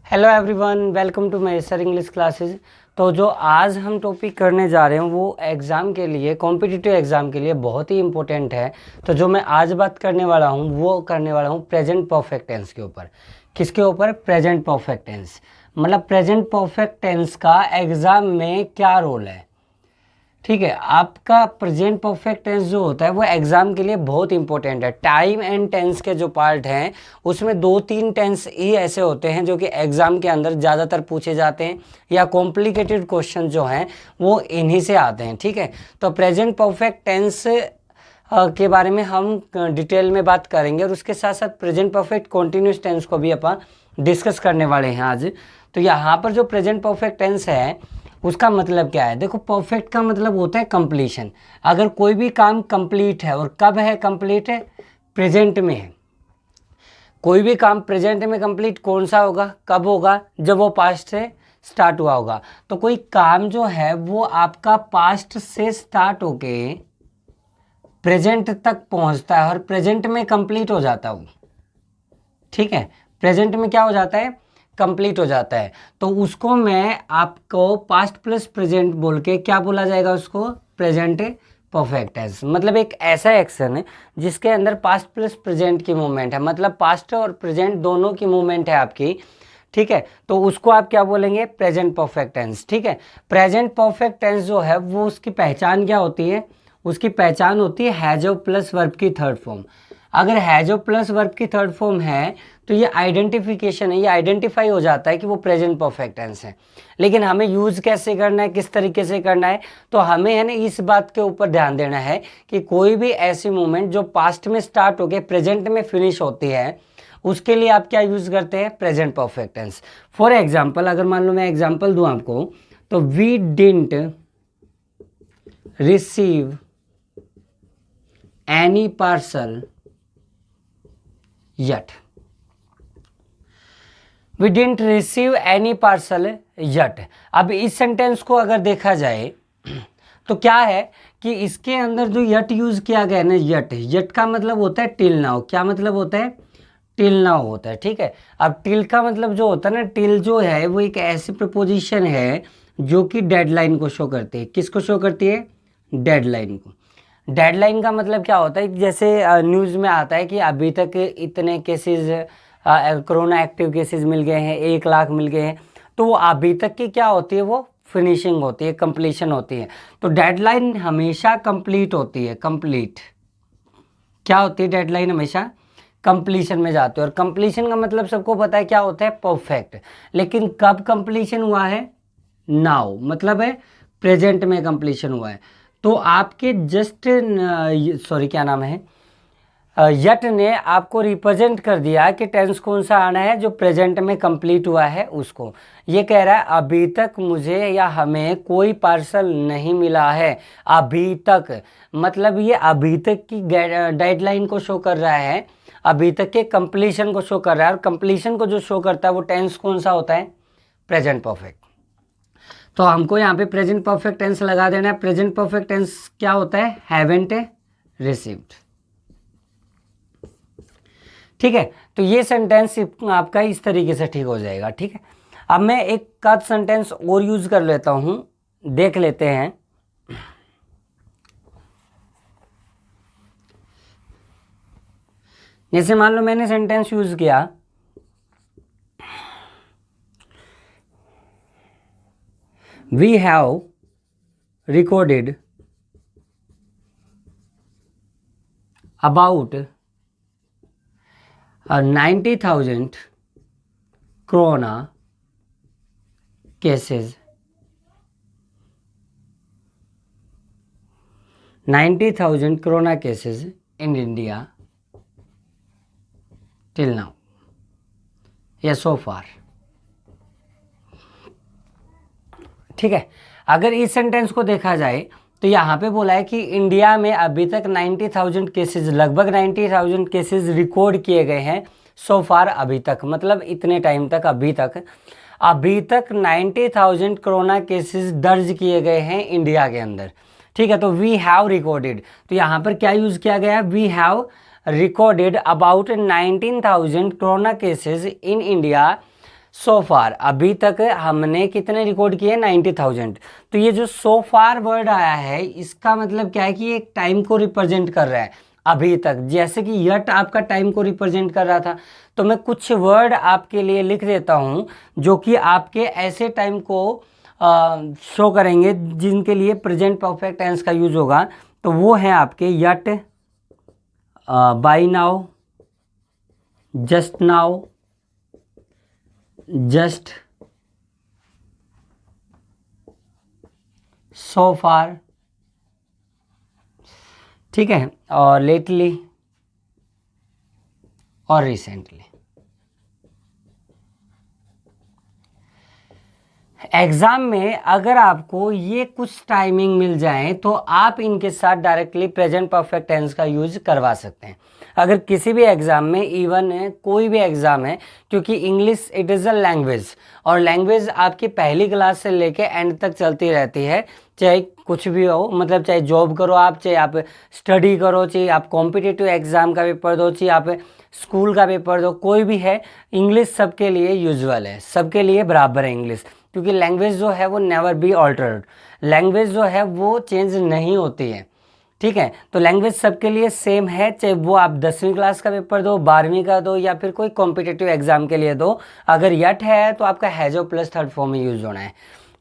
Hello everyone, welcome to my sir English classes. तो जो आज हम टॉपिक करने जा रहे हैं वो एग्ज़ाम के लिए, कॉम्पिटिटिव एग्ज़ाम के लिए बहुत ही इम्पोर्टेंट है। तो जो मैं आज बात करने वाला हूँ वो करने वाला हूँ प्रेजेंट परफेक्ट टेंस के ऊपर। किसके ऊपर? Present perfect tense. मतलब प्रेजेंट परफेक्ट टेंस का एग्ज़ाम में क्या रोल है। ठीक है, आपका प्रेजेंट परफेक्ट टेंस जो होता है वो एग्जाम के लिए बहुत इंपॉर्टेंट है। टाइम एंड टेंस के जो पार्ट हैं उसमें दो तीन टेंस ही ऐसे होते हैं जो कि एग्जाम के अंदर ज़्यादातर पूछे जाते हैं, या कॉम्प्लिकेटेड क्वेश्चन जो हैं वो इन्हीं से आते हैं। ठीक है, तो प्रेजेंट परफेक्ट टेंस के बारे में हम डिटेल में बात करेंगे, और उसके साथ साथ प्रेजेंट परफेक्ट कॉन्टिन्यूस टेंस को भी अपन डिस्कस करने वाले हैं आज। तो यहाँ पर जो प्रेजेंट परफेक्ट टेंस है उसका मतलब क्या है? देखो, परफेक्ट का मतलब होता है कंप्लीशन। अगर कोई भी काम कंप्लीट है, और कब है कंप्लीट है? प्रेजेंट में है। कोई भी काम प्रेजेंट में कंप्लीट कौन सा होगा, कब होगा? जब वो पास्ट से स्टार्ट हुआ होगा। तो कोई काम जो है वो आपका पास्ट से स्टार्ट होके प्रेजेंट तक पहुंचता है और प्रेजेंट में कंप्लीट हो जाता है। ठीक है, प्रेजेंट में क्या हो जाता है? कंप्लीट हो जाता है। तो उसको मैं आपको पास्ट प्लस प्रेजेंट बोल के क्या बोला जाएगा? उसको प्रेजेंट परफेक्ट टेंस। मतलब एक ऐसा एक्शन है जिसके अंदर पास्ट प्लस प्रेजेंट की मूवमेंट है, मतलब पास्ट और प्रेजेंट दोनों की मूवमेंट है आपकी। ठीक है, तो उसको आप क्या बोलेंगे? Present perfect tense. ठीक है, प्रेजेंट परफेक्ट टेंस जो है वो उसकी पहचान क्या होती है? उसकी पहचान होती है हैज ऑफ प्लस वर्ब की थर्ड फॉर्म। अगर हैज ऑफ प्लस वर्ब की थर्ड फॉर्म है तो ये आइडेंटिफिकेशन है, ये आइडेंटिफाई हो जाता है कि वो प्रेजेंट परफेक्ट टेंस है। लेकिन हमें यूज़ कैसे करना है, किस तरीके से करना है, तो हमें है ना इस बात के ऊपर ध्यान देना है कि कोई भी ऐसी मूवमेंट जो पास्ट में स्टार्ट होकर प्रेजेंट में फिनिश होती है उसके लिए आप क्या यूज़ करते हैं? Present perfect tense. For example, अगर मान लो मैं एग्जाम्पल दूँ आपको, तो we didn't receive any parcel yet. We didn't receive any parcel yet. अब इस सेंटेंस को अगर देखा जाए तो क्या है कि इसके अंदर जो यट यूज किया गया है ना, यट का मतलब होता है टिल नाउ। क्या मतलब होता है? टिल नाउ होता है। ठीक है, अब टिल का मतलब जो होता है ना, टिल जो है वो एक ऐसी प्रपोजिशन है जो कि डेडलाइन को शो करती है। किसको शो करती है? डेडलाइन को। डेडलाइन का मतलब क्या होता है? जैसे न्यूज़ में आता है कि अभी तक इतने केसेस, कोरोना एक्टिव केसेस मिल गए हैं, 1 लाख मिल गए हैं। तो वो अभी तक की क्या होती है? वो फिनिशिंग होती है, कंप्लीशन होती है। तो डेडलाइन हमेशा कंप्लीट होती है। कंप्लीट क्या होती है? डेडलाइन हमेशा कंप्लीशन में जाती है। और कंप्लीशन का मतलब सबको पता है क्या होता है? परफेक्ट। लेकिन कब कंप्लीशन हुआ है? नाउ, मतलब है प्रेजेंट में कंप्लीशन हुआ है। तो आपके जस्ट सॉरी क्या नाम है, यट ने आपको रिप्रेजेंट कर दिया कि टेंस कौन सा आना है जो प्रेजेंट में कंप्लीट हुआ है उसको। ये कह रहा है अभी तक मुझे या हमें कोई पार्सल नहीं मिला है। अभी तक मतलब ये अभी तक की डेडलाइन को शो कर रहा है, अभी तक के कंप्लीशन को शो कर रहा है। और कंप्लीशन को जो शो करता है वो टेंस कौन सा होता है? Present perfect. तो हमको यहाँ पे प्रेजेंट परफेक्ट टेंस लगा देना है। प्रेजेंट परफेक्ट टेंस क्या होता है? Haven't received. ठीक है, तो ये सेंटेंस आपका इस तरीके से ठीक हो जाएगा। ठीक है, अब मैं एक का सेंटेंस और यूज कर लेता हूं, देख लेते हैं। जैसे मान लो मैंने सेंटेंस यूज किया, we have recorded about 90,000 corona cases, 90,000 corona cases in India till now, या सो फार। ठीक है, अगर इस सेंटेंस को देखा जाए तो यहाँ पे बोला है कि इंडिया में अभी तक 90,000 केसेस, लगभग 90,000 केसेस रिकॉर्ड किए गए हैं। सो फार, अभी तक, मतलब इतने टाइम तक, अभी तक 90,000 कोरोना केसेस दर्ज किए गए हैं इंडिया के अंदर। ठीक है, तो वी हैव रिकॉर्डेड, तो यहाँ पर क्या यूज़ किया गया है? We have recorded about 19,000 corona cases in India so far, अभी तक हमने कितने रिकॉर्ड किए, 90,000। तो ये जो सो फार वर्ड आया है इसका मतलब क्या है कि एक टाइम को रिप्रेजेंट कर रहा है अभी तक। जैसे कि यट आपका टाइम को रिप्रेजेंट कर रहा था, तो मैं कुछ वर्ड आपके लिए लिख देता हूँ जो कि आपके ऐसे टाइम को शो करेंगे जिनके लिए प्रेजेंट परफेक्ट टेंस का यूज होगा। तो वो है आपके yet, by now, just now, just, so far, ठीक है, और लेटली और रिसेंटली। एग्जाम में अगर आपको ये कुछ टाइमिंग मिल जाए तो आप इनके साथ डायरेक्टली प्रेजेंट परफेक्ट टेंस का यूज करवा सकते हैं। अगर किसी भी एग्जाम में, इवन कोई भी एग्जाम है, क्योंकि English it is a language, और लैंग्वेज आपकी पहली क्लास से लेके एंड तक चलती रहती है, चाहे कुछ भी हो, मतलब चाहे जॉब करो आप, चाहे आप स्टडी करो, चाहे आप कॉम्पिटिटिव एग्जाम का पेपर दो, चाहे आप स्कूल का पेपर दो, कोई भी है, इंग्लिश सबके लिए यूजुअल है, सबके लिए बराबर है इंग्लिश। क्योंकि लैंग्वेज जो है वो नेवर बी ऑल्टर्ड, लैंग्वेज जो है वो चेंज नहीं होती है, ठीक है। तो लैंग्वेज सबके लिए सेम है, चाहे वो आप 10वीं क्लास का पेपर दो, 12वीं का दो, या फिर कोई कॉम्पिटिटिव एग्जाम के लिए दो। अगर यट है तो आपका हैजो प्लस थर्ड फॉर्म में यूज होना है,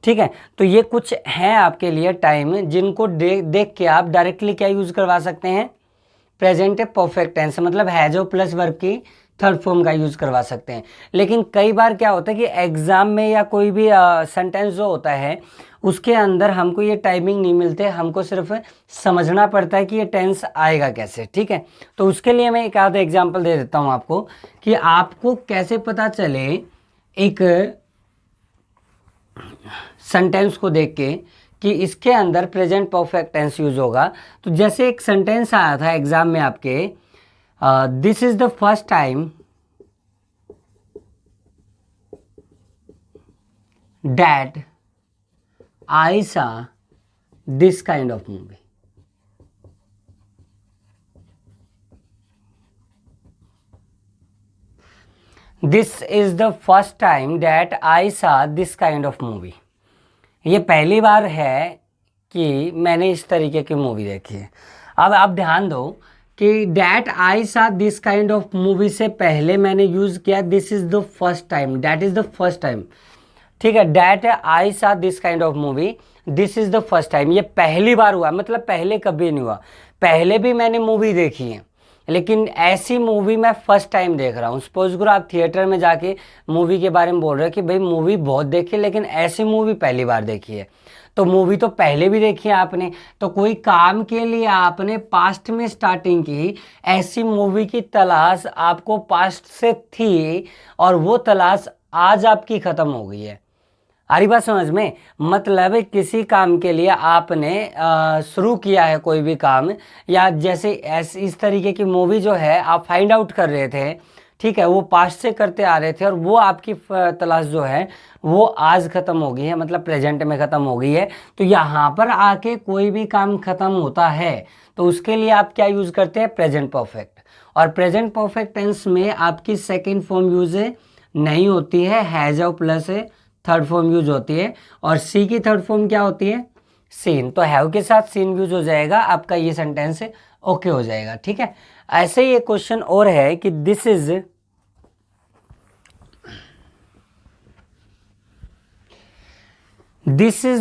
ठीक है। तो ये कुछ हैं आपके लिए टाइम जिनको देख के आप डायरेक्टली क्या यूज करवा सकते हैं, प्रेजेंट परफेक्ट टेंस, मतलब हैजो प्लस वर्ब की थर्ड फॉर्म का यूज करवा सकते हैं। लेकिन कई बार क्या होता है कि एग्जाम में या कोई भी सेंटेंस जो होता है उसके अंदर हमको ये टाइमिंग नहीं मिलते, हमको सिर्फ समझना पड़ता है कि ये टेंस आएगा कैसे, ठीक है। तो उसके लिए मैं एक आधा एग्जांपल दे देता हूँ आपको कि आपको कैसे पता चले एक सेंटेंस को देख के कि इसके अंदर प्रेजेंट परफेक्ट टेंस यूज होगा। तो जैसे एक सेंटेंस आया था एग्जाम में आपके, this is the first time that I saw this kind of movie. This is the first time that I saw this kind of movie. ये पहली बार है कि मैंने इस तरीके की मूवी देखी है। अब आप ध्यान दो कि that I saw this kind of movie से पहले मैंने यूज किया this is the first time, that is the first time, ठीक है। That I saw this kind of movie, this is the first time, ये पहली बार हुआ, मतलब पहले कभी नहीं हुआ। पहले भी मैंने मूवी देखी है, लेकिन ऐसी मूवी मैं फर्स्ट टाइम देख रहा हूँ। सपोज करो आप थिएटर में जाके मूवी के बारे में बोल रहे हो कि भाई मूवी बहुत देखी, लेकिन ऐसी मूवी पहली बार देखी है। तो मूवी तो पहले भी देखी है आपने, तो कोई काम के लिए आपने पास्ट में स्टार्टिंग की, ऐसी मूवी की तलाश आपको पास्ट से थी और वो तलाश आज आपकी ख़त्म हो गई है। आ रही बात समझ में? मतलब किसी काम के लिए आपने शुरू किया है कोई भी काम, या जैसे इस तरीके की मूवी जो है आप फाइंड आउट कर रहे थे, ठीक है, वो पास्ट से करते आ रहे थे और वो आपकी तलाश जो है वो आज ख़त्म हो गई है, मतलब प्रेजेंट में ख़त्म हो गई है। तो यहाँ पर आके कोई भी काम ख़त्म होता है तो उसके लिए आप क्या यूज़ करते हैं, प्रेजेंट परफेक्ट। और प्रेजेंट परफेक्ट टेंस में आपकी सेकेंड फॉर्म यूज नहीं होती है, हैज और प्लस थर्ड फॉर्म यूज होती है। और सी की थर्ड फॉर्म क्या होती है, सीन। तो हैव के साथ सीन यूज हो जाएगा, आपका ये सेंटेंस ओके हो जाएगा, ठीक है। ऐसे ही एक क्वेश्चन और है कि this is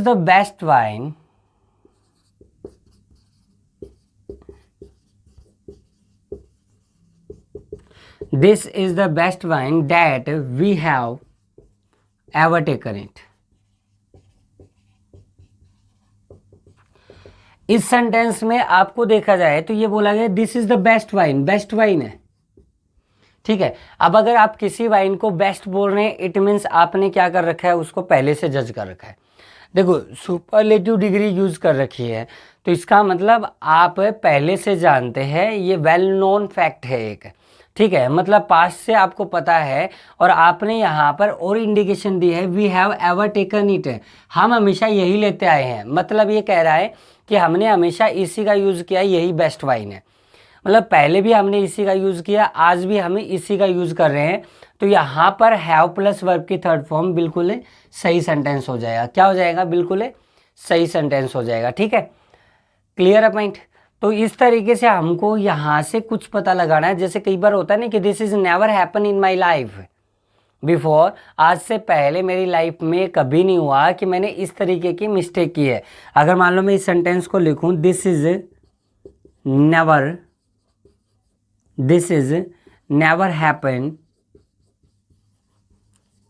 the best wine this is the best wine that we have ever taken it. इस सेंटेंस में आपको देखा जाए तो ये बोला गया this is the best wine, best wine है, ठीक है। अब अगर आप किसी वाइन को बेस्ट बोल रहे हैं, इट मीन्स आपने क्या कर रखा है, उसको पहले से जज कर रखा है। देखो सुपरलेटिव डिग्री यूज कर रखी है, तो इसका मतलब आप पहले से जानते हैं, ये वेल नोन फैक्ट है एक, ठीक है। मतलब पास्ट से आपको पता है और आपने यहाँ पर और इंडिकेशन दी है, we have ever taken it, हम हमेशा यही लेते आए हैं। मतलब ये कह रहा है कि हमने हमेशा इसी का यूज़ किया, यही बेस्ट वाइन है। मतलब पहले भी हमने इसी का यूज़ किया, आज भी हम इसी का यूज़ कर रहे हैं। तो यहाँ पर हैव प्लस वर्ब की थर्ड फॉर्म बिल्कुल सही सेंटेंस हो जाएगा। क्या हो जाएगा? बिल्कुल सही सेंटेंस हो जाएगा। ठीक है, क्लियर है पॉइंट। तो इस तरीके से हमको यहाँ से कुछ पता लगाना है। जैसे कई बार होता है ना कि this is never happen in my life before, आज से पहले मेरी लाइफ में कभी नहीं हुआ कि मैंने इस तरीके की मिस्टेक की है। अगर मान लो मैं इस सेंटेंस को लिखूं, this is never happen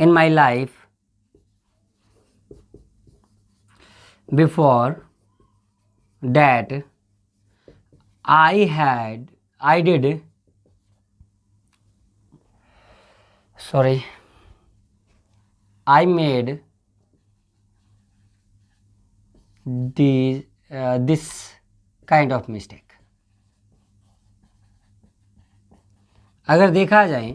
in my life before that I did I made this kind of mistake। अगर देखा जाए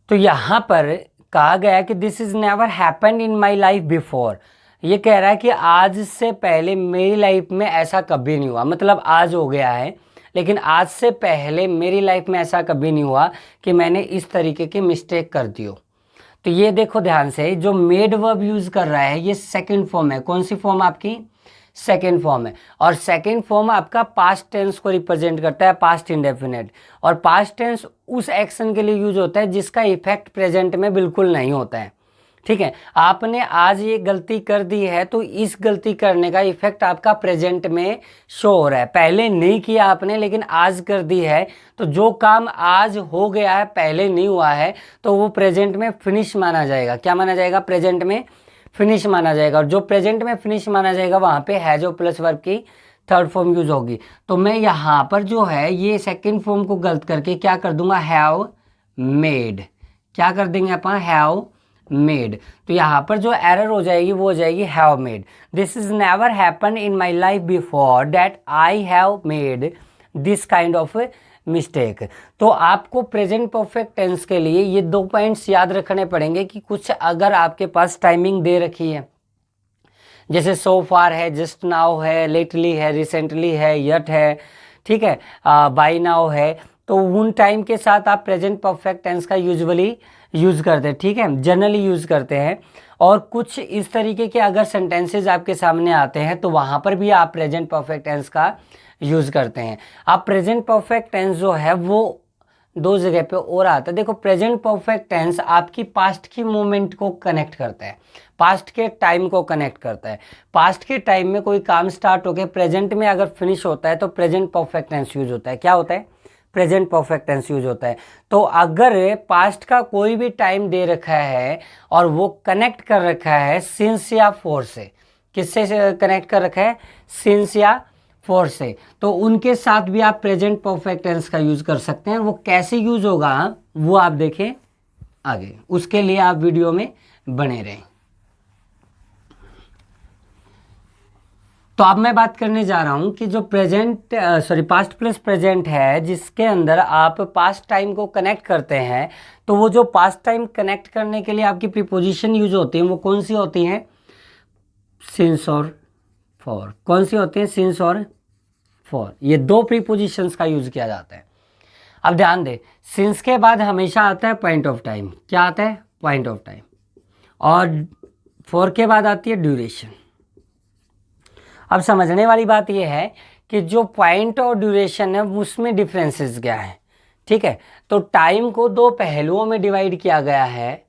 तो यहाँ पर कहा गया कि this is never happened in my life before, ये कह रहा है कि आज से पहले मेरी लाइफ में ऐसा कभी नहीं हुआ। मतलब आज हो गया है, लेकिन आज से पहले मेरी लाइफ में ऐसा कभी नहीं हुआ कि मैंने इस तरीके की मिस्टेक कर दी हो। तो ये देखो ध्यान से, जो मेड वर्ब यूज़ कर रहा है ये सेकंड फॉर्म है। कौन सी फॉर्म आपकी? सेकेंड फॉर्म है। और सेकेंड फॉर्म आपका पास्ट टेंस को रिप्रेजेंट करता है, पास्ट इंडेफिनिट। और पास्ट टेंस उस एक्शन के लिए यूज होता है जिसका इफेक्ट प्रेजेंट में बिल्कुल नहीं होता है। ठीक है, आपने आज ये गलती कर दी है तो इस गलती करने का इफेक्ट आपका प्रेजेंट में शो हो रहा है। पहले नहीं किया आपने लेकिन आज कर दी है, तो जो काम आज हो गया है पहले नहीं हुआ है तो वो प्रेजेंट में फिनिश माना जाएगा। क्या माना जाएगा? प्रेजेंट में फिनिश माना जाएगा। और जो प्रेजेंट में फिनिश माना जाएगा वहाँ पे हैज और प्लस वर्ब की थर्ड फॉर्म यूज होगी। तो मैं यहाँ पर जो है ये सेकेंड फॉर्म को गलत करके क्या कर दूंगा? Have made. क्या कर देंगे अपन? Have made. तो यहाँ पर जो एरर हो जाएगी वो हो जाएगी have made. This is never happen in my life before that I have made this kind of mistake. तो आपको प्रेजेंट परफेक्ट टेंस के लिए ये 2 पॉइंट्स याद रखने पड़ेंगे कि कुछ अगर आपके पास टाइमिंग दे रखी है, जैसे सो फार है, जस्ट नाउ है, लेटली है, रिसेंटली है, यट है, ठीक है, बाय नाउ है, तो उन टाइम के साथ आप प्रेजेंट परफेक्ट टेंस का यूजुअली यूज़ करते हैं। ठीक है, जनरली यूज़ करते हैं। और कुछ इस तरीके के अगर सेंटेंसेज आपके सामने आते हैं तो वहाँ पर भी आप प्रेजेंट परफेक्ट टेंस का यूज़ करते हैं। अब प्रेजेंट परफेक्ट टेंस जो है वो 2 जगह पे और आता है। देखो, प्रेजेंट परफेक्ट टेंस आपकी पास्ट की मोमेंट को कनेक्ट करता है, पास्ट के टाइम को कनेक्ट करता है। पास्ट के टाइम में कोई काम स्टार्ट होकर प्रेजेंट में अगर फिनिश होता है तो प्रेजेंट परफेक्ट टेंस यूज होता है। क्या होता है? प्रेजेंट परफेक्ट टेंस यूज होता है। तो अगर पास्ट का कोई भी टाइम दे रखा है और वो कनेक्ट कर रखा है सिंस या फोर से, किससे कनेक्ट कर रखा है? सिंस या फोर से, तो उनके साथ भी आप प्रेजेंट परफेक्ट टेंस का यूज कर सकते हैं। वो कैसे यूज होगा वो आप देखें आगे, उसके लिए आप वीडियो में बने रहें। तो अब मैं बात करने जा रहा हूं कि जो पास्ट प्लस प्रेजेंट है जिसके अंदर आप पास्ट टाइम को कनेक्ट करते हैं, तो वो जो पास्ट टाइम कनेक्ट करने के लिए आपकी प्रीपोजिशन यूज होती है वो कौन सी होती हैं? सिंस और फॉर। कौन सी होती है? सिंस और फॉर। ये 2 प्रीपोजिशंस का यूज किया जाता है। अब ध्यान दें, सिंस के बाद हमेशा आता है पॉइंट ऑफ टाइम। क्या आता है? Point of time. और फॉर के बाद आती है ड्यूरेशन। अब समझने वाली बात यह है कि जो पॉइंट और ड्यूरेशन है उसमें डिफरेंसेस क्या है। ठीक है, तो टाइम को 2 पहलुओं में डिवाइड किया गया है।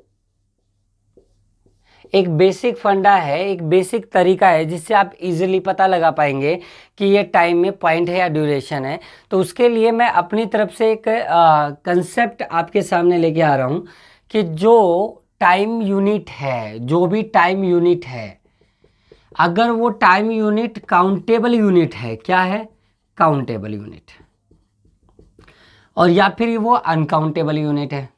एक बेसिक फंडा है, एक बेसिक तरीका है जिससे आप इजीली पता लगा पाएंगे कि ये टाइम में पॉइंट है या ड्यूरेशन है। तो उसके लिए मैं अपनी तरफ से एक कंसेप्ट आपके सामने लेके आ रहा हूँ कि जो टाइम यूनिट है, जो भी टाइम यूनिट है, अगर वो टाइम यूनिट काउंटेबल यूनिट है, क्या है? काउंटेबल यूनिट, और या फिर वो अनकाउंटेबल यूनिट है।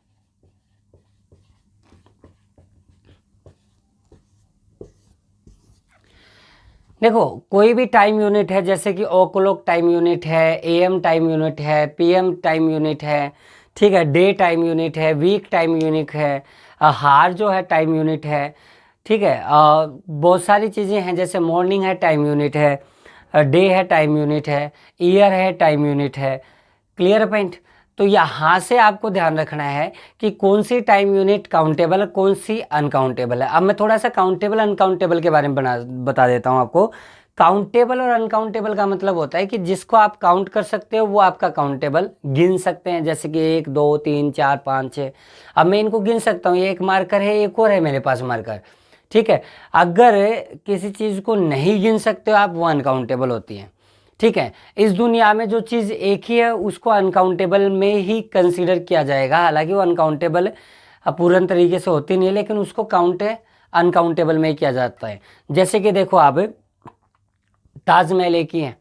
देखो, कोई भी टाइम यूनिट है, जैसे कि ओ क्लॉक टाइम यूनिट है, एएम टाइम यूनिट है, पीएम टाइम यूनिट है, ठीक है, डे टाइम यूनिट है, वीक टाइम यूनिट है, हार जो है टाइम यूनिट है, ठीक है, बहुत सारी चीज़ें हैं, जैसे मॉर्निंग है टाइम यूनिट है, डे है टाइम यूनिट है, ईयर है टाइम यूनिट है। Clear point? तो यहाँ से आपको ध्यान रखना है कि कौन सी टाइम यूनिट काउंटेबल है, कौन सी अनकाउंटेबल है। अब मैं थोड़ा सा काउंटेबल अनकाउंटेबल के बारे में बता देता हूँ आपको। काउंटेबल और अनकाउंटेबल का मतलब होता है कि जिसको आप काउंट कर सकते हो वो आपका काउंटेबल, गिन सकते हैं, जैसे कि 1 2 3 4 5 6। अब मैं इनको गिन सकता हूँ, ये एक मार्कर है, एक और है मेरे पास मार्कर, ठीक है। अगर किसी चीज़ को नहीं गिन सकते हो आप, वो अनकाउंटेबल होती है, ठीक है। इस दुनिया में जो चीज़ एक ही है उसको अनकाउंटेबल में ही कंसीडर किया जाएगा, हालांकि वो अनकाउंटेबल पूर्ण तरीके से होती नहीं है, लेकिन उसको काउंट अनकाउंटेबल में ही किया जाता है। जैसे कि देखो आप, ताजमहल एक ही है,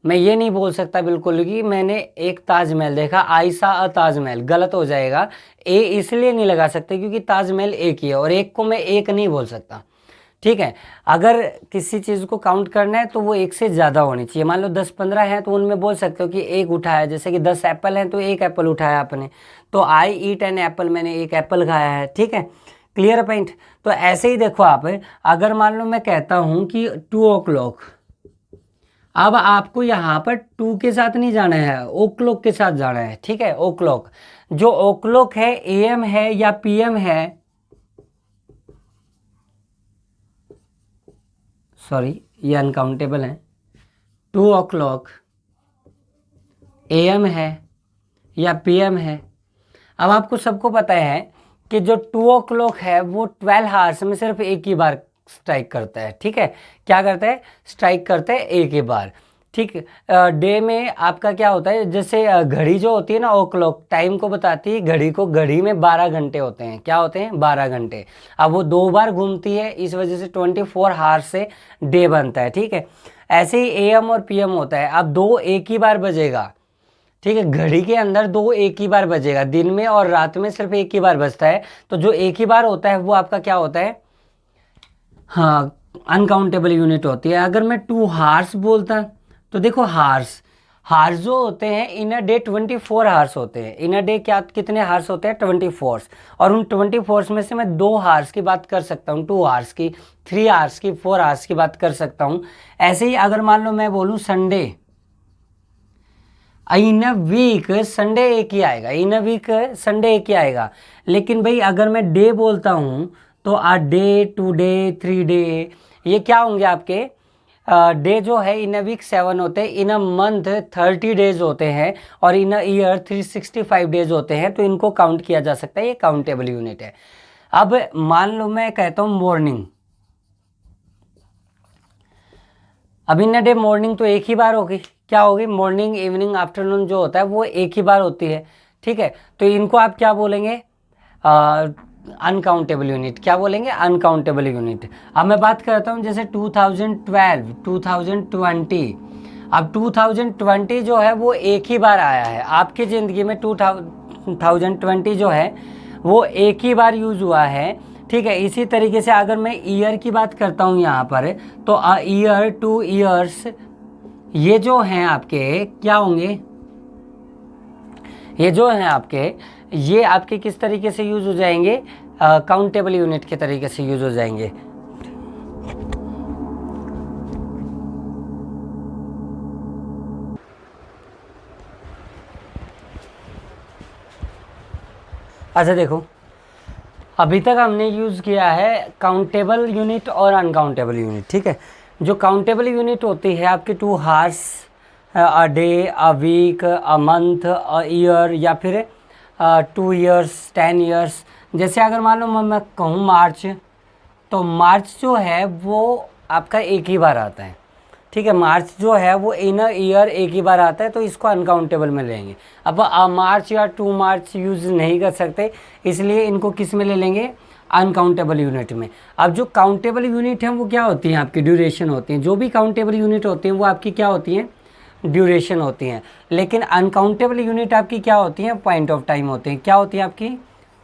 मैं ये नहीं बोल सकता बिल्कुल कि मैंने एक ताजमहल देखा, आई सा अ ताजमहल, गलत हो जाएगा। ए इसलिए नहीं लगा सकते क्योंकि ताजमहल एक ही है और एक को मैं एक नहीं बोल सकता, ठीक है। अगर किसी चीज़ को काउंट करना है तो वो एक से ज़्यादा होनी चाहिए। मान लो 10-15 हैं तो उनमें बोल सकते हो कि एक उठाया, जैसे कि 10 एप्पल हैं तो एक एप्पल उठाया आपने, तो आई ईट एन एप्पल, मैंने एक एप्पल खाया है, ठीक है। Clear point. तो ऐसे ही देखो आप, अगर मान लो मैं कहता हूँ कि 2 o'clock, अब आपको यहाँ पर 2 के साथ नहीं जाना है, ओ क्लॉक के साथ जाना है, ठीक है। ओ क्लॉक, जो ओ क्लॉक है AM है या PM है, सॉरी ये अनकाउंटेबल है। 2 o'clock AM है या PM है। अब आपको सबको पता है कि जो 2 o'clock है वो 12 आवर्स में सिर्फ एक ही बार स्ट्राइक करता है, ठीक है। क्या करता है? स्ट्राइक करता है एक ही बार, ठीक। डे में आपका क्या होता है, जैसे घड़ी जो होती है ना, ओ क्लॉक टाइम को बताती है, घड़ी को, घड़ी में 12 घंटे होते हैं। क्या होते हैं? 12 घंटे। अब वो 2 बार घूमती है, इस वजह से 24 आवर्स से डे बनता है, ठीक है। ऐसे ही AM और PM होता है। अब 2 एक ही बार बजेगा, ठीक है। घड़ी के अंदर 2 एक ही बार बजेगा, दिन में और रात में सिर्फ एक ही बार बजता है। तो जो एक ही बार होता है वो आपका क्या होता है? हाँ, अनकाउंटेबल यूनिट होती है। अगर मैं 2 हार्स बोलता तो देखो, हार्स हार्स जो होते हैं इन अ डे 24 हार्स होते हैं। इन अ डे क्या कितने हार्स होते हैं? 24। और उन 24 में से मैं 2 हार्स की बात कर सकता हूँ, 2 हार्स की, 3 हार्स की, 4 हार्स की बात कर सकता हूँ। ऐसे ही अगर मान लो मैं बोलूँ Sunday, in a week Sunday एक ही आएगा, इन अ वीक संडे एक ही आएगा। लेकिन भाई अगर मैं डे बोलता हूँ तो अ डे, 2 डे, 3 डे, ये क्या होंगे आपके? डे जो है इन अ वीक 7 होते हैं, इन अ मंथ 30 डेज होते हैं, और इन अ ईयर 365 डेज होते हैं। तो इनको काउंट किया जा सकता है, ये काउंटेबल यूनिट है। अब मान लो मैं कहता हूँ मॉर्निंग, अब इन अ डे मॉर्निंग तो एक ही बार होगी, क्या होगी? मॉर्निंग, इवनिंग, आफ्टरनून जो होता है वो एक ही बार होती है, ठीक है। तो इनको आप क्या बोलेंगे? Uncountable unit. क्या बोलेंगे? Uncountable unit. अब मैं बात करता हूँ जैसे 2012, 2020। अब 2020 जो है वो एक ही बार आया है आपकी ज़िंदगी में। 2020 जो है वो एक ही बार यूज़ हुआ है, ठीक है। इसी तरीके से अगर मैं ईयर की बात करता हूँ यहाँ पर, तो अ ईयर, 2 ईयर्स, ये जो हैं आपके क्या होंगे? ये जो हैं आपके, ये आपके किस तरीके से यूज़ हो जाएंगे? काउंटेबल यूनिट के तरीके से यूज़ हो जाएंगे। अच्छा देखो, अभी तक हमने यूज़ किया है काउंटेबल यूनिट और अनकाउंटेबल यूनिट, ठीक है। जो काउंटेबल यूनिट होती है आपकी 2 hours, a day, a week, a month, a year, या फिर 2 ईयर्स, 10 ईयर्स। जैसे अगर मान लो मैं कहूँ मार्च, तो मार्च जो है वो आपका एक ही बार आता है, ठीक है। मार्च जो है वो इन अ ईयर एक ही बार आता है, तो इसको अनकाउंटेबल में लेंगे। अब मार्च या 2 मार्च यूज़ नहीं कर सकते, इसलिए इनको किस में ले लेंगे? अनकाउंटेबल यूनिट में। अब जो काउंटेबल यूनिट है वो क्या होती हैं? आपकी ड्यूरेशन होती हैं। जो भी काउंटेबल यूनिट होती हैं वो आपकी क्या होती हैं? ड्यूरेशन होती हैं। लेकिन अनकाउंटेबल यूनिट आपकी क्या होती हैं? पॉइंट ऑफ टाइम होती हैं। क्या होती है आपकी?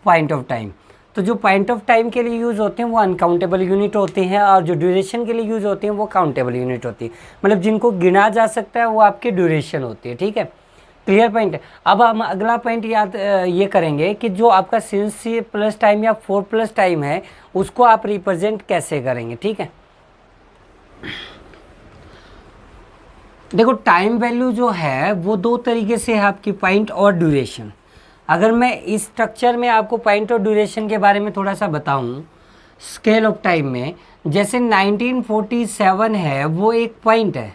Point of time. तो जो पॉइंट ऑफ टाइम के लिए यूज़ होते हैं वो अनकाउंटेबल यूनिट होती हैं, और जो ड्यूरेशन के लिए यूज़ होती हैं वो काउंटेबल यूनिट होती है। मतलब जिनको गिना जा सकता है वो आपकी ड्यूरेशन होती है, ठीक है। क्लियर पॉइंट है। अब हम अगला पॉइंट याद ये करेंगे कि जो आपका सिंस प्लस टाइम या 4 प्लस टाइम है उसको आप रिप्रेजेंट कैसे करेंगे, ठीक है। देखो टाइम वैल्यू जो है वो दो तरीके से है आपकी, पॉइंट और ड्यूरेशन। अगर मैं इस स्ट्रक्चर में आपको पॉइंट और ड्यूरेशन के बारे में थोड़ा सा बताऊं, स्केल ऑफ टाइम में, जैसे 1947 है वो एक पॉइंट है,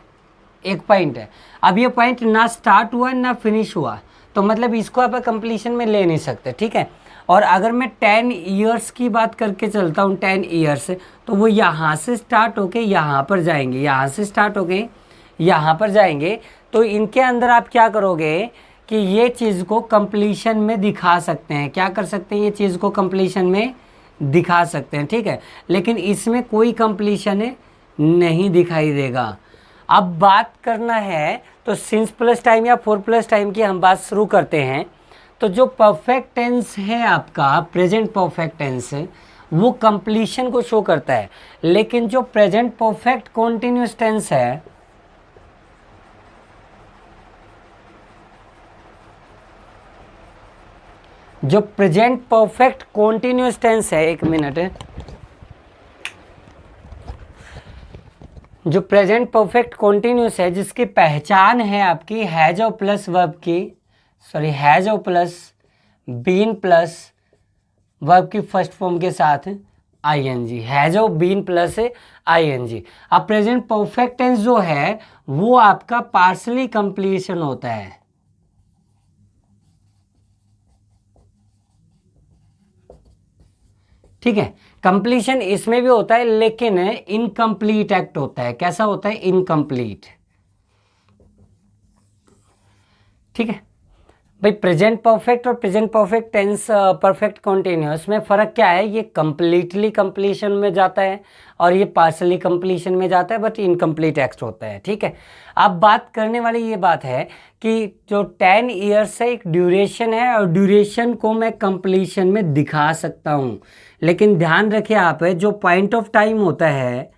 एक पॉइंट है। अब ये पॉइंट ना स्टार्ट हुआ ना फिनिश हुआ, तो मतलब इसको आप कंप्लीशन में ले नहीं सकते, ठीक है। और अगर मैं 10 ईयर्स की बात करके चलता हूँ, 10 ईयर्स, तो वो यहाँ से स्टार्ट होके यहाँ पर जाएंगे, यहाँ से स्टार्ट होके यहाँ पर जाएंगे। तो इनके अंदर आप क्या करोगे कि ये चीज़ को कंप्लीशन में दिखा सकते हैं, क्या कर सकते हैं, ये चीज़ को कंप्लीशन में दिखा सकते हैं, ठीक है। लेकिन इसमें कोई कंप्लीशन नहीं दिखाई देगा। अब बात करना है तो सिंस प्लस टाइम या फोर प्लस टाइम की हम बात शुरू करते हैं। तो जो परफेक्ट टेंस है आपका, प्रेजेंट परफेक्ट टेंस, वो कंप्लीशन को शो करता है। लेकिन जो प्रेजेंट परफेक्ट कॉन्टिन्यूस टेंस है, जो प्रेजेंट परफेक्ट कॉन्टिन्यूस टेंस है, एक मिनट, जो प्रेजेंट परफेक्ट कॉन्टिन्यूस है, जिसकी पहचान है आपकी हैज और प्लस वर्ब की, सॉरी हैज और प्लस बीन प्लस वर्ब की फर्स्ट फॉर्म के साथ आईएनजी, हैज और बीन प्लस आईएनजी। अब प्रेजेंट परफेक्ट टेंस जो है वो आपका पार्शली कंप्लीशन होता है, ठीक है। कंप्लीशन इसमें भी होता है लेकिन इनकम्प्लीट एक्ट होता है। कैसा होता है? इनकम्प्लीट, ठीक है भाई। प्रेजेंट परफेक्ट और present perfect tense perfect continuous में फ़र्क क्या है? ये कंप्लीटली कंप्लीशन में जाता है और ये पार्शली कंप्लीशन में जाता है, बट इनकम्प्लीट एक्ट होता है, ठीक है। अब बात करने वाली ये बात है कि जो 10 ईयर्स से एक ड्यूरेशन है और ड्यूरेशन को मैं कंप्लीशन में दिखा सकता हूँ, लेकिन ध्यान रखिए आप, जो पॉइंट ऑफ टाइम होता है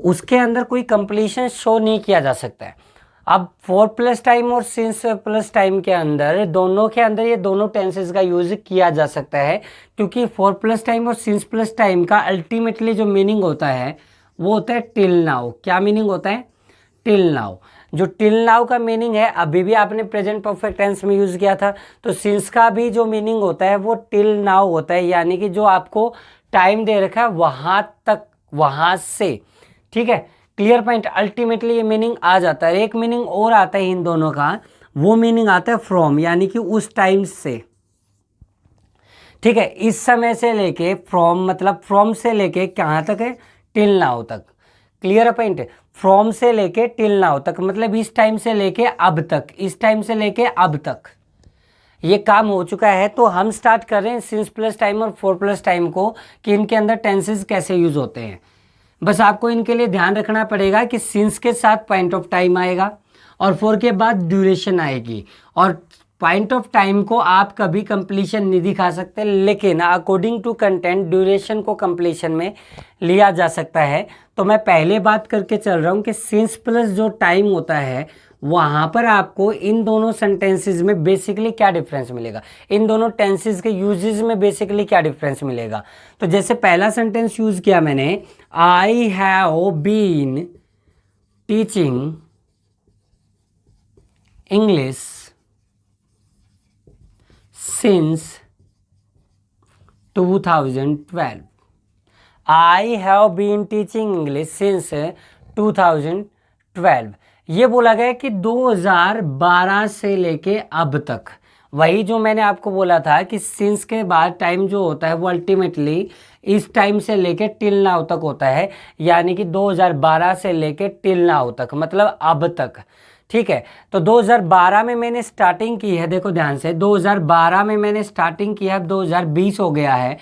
उसके अंदर कोई कंप्लीशन शो नहीं किया जा सकता है। अब फोर प्लस टाइम और सिंस प्लस टाइम के अंदर, दोनों के अंदर ये दोनों टेंसेस का यूज किया जा सकता है, क्योंकि फोर प्लस टाइम और सिंस प्लस टाइम का अल्टीमेटली जो मीनिंग होता है वो होता है टिल नाउ। क्या मीनिंग होता है? Till now. जो टिल नाउ का मीनिंग है अभी भी आपने प्रेजेंट परफेक्ट टेंस में यूज़ किया था, तो सिंस का भी जो मीनिंग होता है वो टिल नाउ होता है, यानी कि जो आपको टाइम दे रखा है वहाँ तक, वहाँ से, ठीक है। Clear point. अल्टीमेटली ये मीनिंग आ जाता है। एक मीनिंग और आता है इन दोनों का, वो मीनिंग आता है फ्रॉम, यानी कि उस टाइम से, ठीक है। इस समय से लेके फ्रॉम, मतलब फ्रॉम से लेके कहाँ तक है? टिल नाउ तक। Clear point. फ्रॉम से लेके टिल नाउ तक, मतलब इस टाइम से लेके अब तक, इस टाइम से लेके अब तक ये काम हो चुका है। तो हम स्टार्ट कर रहे हैं सिंस प्लस टाइम और फोर प्लस टाइम को, कि इनके अंदर टेंसेस कैसे यूज होते हैं। बस आपको इनके लिए ध्यान रखना पड़ेगा कि सिंस के साथ पॉइंट ऑफ टाइम आएगा और फोर के बाद ड्यूरेशन आएगी, और पॉइंट ऑफ टाइम को आप कभी कंप्लीशन नहीं दिखा सकते, लेकिन अकॉर्डिंग टू कंटेंट ड्यूरेशन को कंप्लीशन में लिया जा सकता है। तो मैं पहले बात करके चल रहा हूँ कि सिंस प्लस जो टाइम होता है वहाँ पर आपको इन दोनों सेंटेंसेस में बेसिकली क्या डिफरेंस मिलेगा, इन दोनों टेंसेस के यूजेस में बेसिकली क्या डिफरेंस मिलेगा। तो जैसे पहला सेंटेंस यूज किया मैंने, I have been teaching English since 2012। I have been teaching English since 2012। ये बोला गया कि 2012 से लेके अब तक। वही जो मैंने आपको बोला था कि सिंस के बाद टाइम जो होता है वो अल्टीमेटली इस टाइम से लेके टिल नाउ तक होता है, यानी कि 2012 से लेके टिल नाउ तक, मतलब अब तक, ठीक है। तो 2012 में मैंने स्टार्टिंग की है, देखो ध्यान से, 2012 में मैंने स्टार्टिंग की है, अब 2020 हो गया है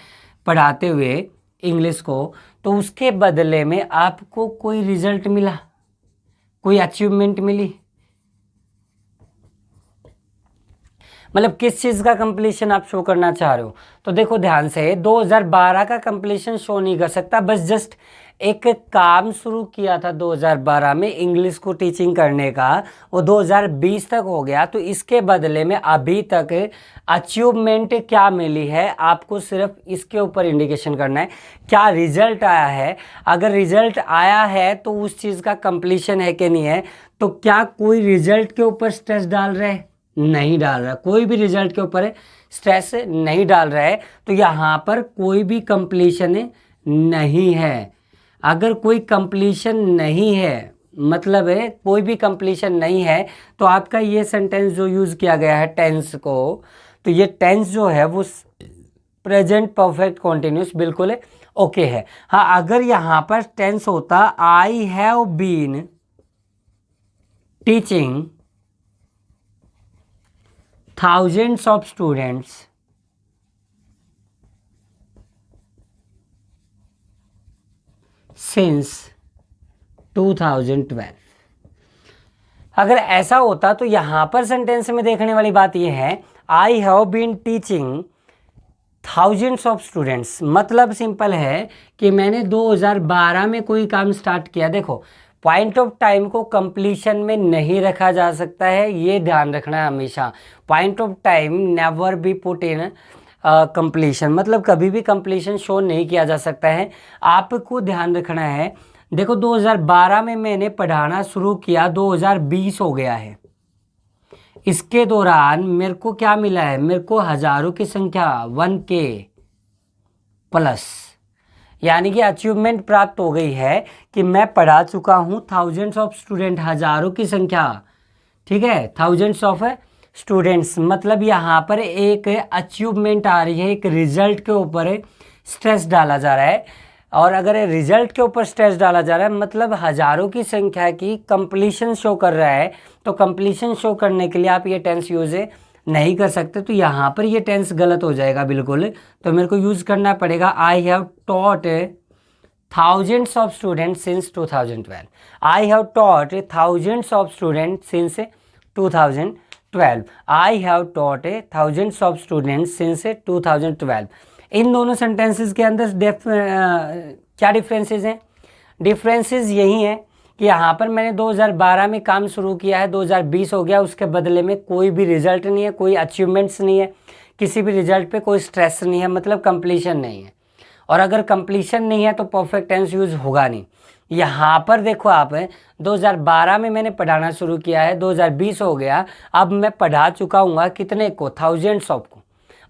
पढ़ाते हुए इंग्लिश को, तो उसके बदले में आपको कोई रिजल्ट मिला, कोई अचीवमेंट मिली? मतलब किस चीज़ का कंप्लीशन आप शो करना चाह रहे हो। तो देखो ध्यान से, 2012 का कंप्लीशन शो नहीं कर सकता, बस जस्ट एक काम शुरू किया था 2012 में इंग्लिश को टीचिंग करने का, वो 2020 तक हो गया। तो इसके बदले में अभी तक अचीवमेंट क्या मिली है, आपको सिर्फ इसके ऊपर इंडिकेशन करना है, क्या रिजल्ट आया है। अगर रिजल्ट आया है तो उस चीज़ का कंप्लीशन है कि नहीं है। तो क्या कोई रिजल्ट के ऊपर स्ट्रेस डाल रहे हैं? नहीं डाल रहा, कोई भी रिजल्ट के ऊपर स्ट्रेस नहीं डाल रहा है। तो यहाँ पर कोई भी कंप्लीशन नहीं है। अगर कोई कंप्लीशन नहीं है, मतलब है कोई भी कंप्लीशन नहीं है, तो आपका ये सेंटेंस जो यूज़ किया गया है टेंस को, तो ये टेंस जो है वो प्रेजेंट परफेक्ट कॉन्टिन्यूस बिल्कुल ओके है। हाँ, अगर यहाँ पर टेंस होता I have been teaching thousands of students since 2012, अगर ऐसा होता तो यहाँ पर सेंटेंस में देखने वाली बात यह है, I have been teaching thousands of students, मतलब सिंपल है कि मैंने 2012 में कोई काम स्टार्ट किया। देखो, पॉइंट ऑफ टाइम को कंप्लीशन में नहीं रखा जा सकता है, ये ध्यान रखना है हमेशा। Point of time never be put in completion, मतलब कभी भी कंप्लीशन शो नहीं किया जा सकता है, आपको ध्यान रखना है। देखो 2012 में मैंने पढ़ाना शुरू किया, 2020 हो गया है, इसके दौरान मेरे को क्या मिला है, मेरे को हजारों की संख्या 1K प्लस, यानी कि अचीवमेंट प्राप्त हो गई है कि मैं पढ़ा चुका हूँ थाउजेंड्स ऑफ स्टूडेंट, हजारों की संख्या, ठीक है, थाउजेंड्स ऑफ स्टूडेंट्स। मतलब यहाँ पर एक अचीवमेंट आ रही है, एक रिजल्ट के ऊपर स्ट्रेस डाला जा रहा है। और अगर रिजल्ट के ऊपर स्ट्रेस डाला जा रहा है, मतलब हजारों की संख्या की कंप्लीशन शो कर रहा है, तो कंप्लीशन शो करने के लिए आप ये टेंस यूज नहीं कर सकते। तो यहाँ पर ये टेंस गलत हो जाएगा बिल्कुल। तो मेरे को यूज़ करना पड़ेगा आई have taught thousands of students since 2012। I have taught thousands of students since 2012। I have taught thousands of students since 2012। इन दोनों सेंटेंसेस के अंदर क्या डिफरेंसेस हैं? डिफरेंसेस यही हैं कि यहाँ पर मैंने 2012 में काम शुरू किया है, 2020 हो गया, उसके बदले में कोई भी रिजल्ट नहीं है, कोई अचीवमेंट्स नहीं है, किसी भी रिजल्ट पे कोई स्ट्रेस नहीं है, मतलब कंप्लीशन नहीं है। और अगर कंप्लीशन नहीं है तो परफेक्ट टेंस यूज होगा नहीं। यहाँ पर देखो आप, 2012 में मैंने पढ़ाना शुरू किया है, 2020 हो गया, अब मैं पढ़ा चुका हूँ कितने को, थाउजेंड्स ऑफ को,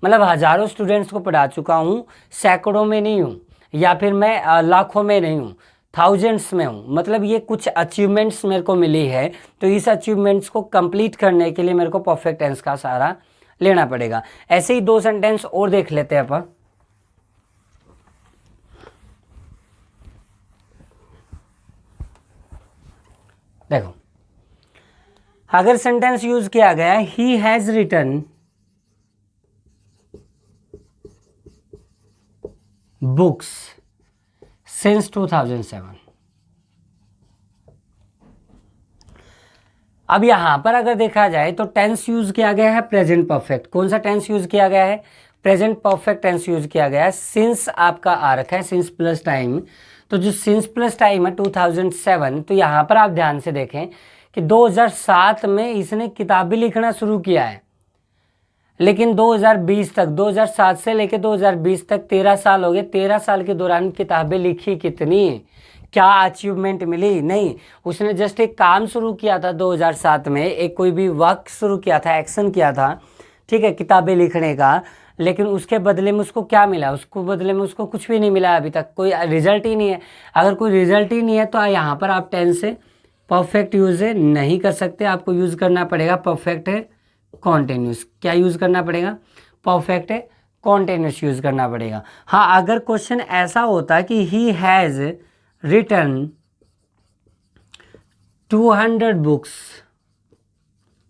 मतलब हज़ारों स्टूडेंट्स को पढ़ा चुका हूँ, सैकड़ों में नहीं हूँ, या फिर मैं लाखों में नहीं हूँ, थाउजेंड्स में हूँ। मतलब ये कुछ अचीवमेंट्स मेरे को मिली है, तो इस अचीवमेंट्स को कंप्लीट करने के लिए मेरे को परफेक्ट टेंस का सहारा लेना पड़ेगा। ऐसे ही दो सेंटेंस और देख लेते हैं अपन। देखो, अगर सेंटेंस यूज किया गया he has written books since 2007। अब यहां पर अगर देखा जाए तो टेंस यूज किया गया है प्रेजेंट परफेक्ट। कौन सा टेंस यूज किया गया है? प्रेजेंट परफेक्ट टेंस यूज किया गया है। सिंस आपका आ रखा है, सिंस प्लस टाइम, तो जो सिंस प्लस टाइम है 2007, तो यहाँ पर आप ध्यान से देखें कि 2007 में इसने किताबें लिखना शुरू किया है, लेकिन 2020 तक, 2007 से लेकर 2020 तक 13 साल हो गए। 13 साल के दौरान किताबें लिखी कितनी, क्या अचीवमेंट मिली? नहीं। उसने जस्ट एक काम शुरू किया था 2007 में, एक कोई भी वर्क शुरू किया था, एक्शन किया था, ठीक है, किताबें लिखने का, लेकिन उसके बदले में उसको क्या मिला? उसको बदले में उसको कुछ भी नहीं मिला, अभी तक कोई रिजल्ट ही नहीं है। अगर कोई रिजल्ट ही नहीं है तो यहाँ पर आप टेंस से परफेक्ट यूज नहीं कर सकते, आपको यूज करना पड़ेगा परफेक्ट कॉन्टिन्यूस। क्या यूज करना पड़ेगा? परफेक्ट कॉन्टिन्यूस यूज करना पड़ेगा। हाँ, अगर क्वेश्चन ऐसा होता कि he has written 200 books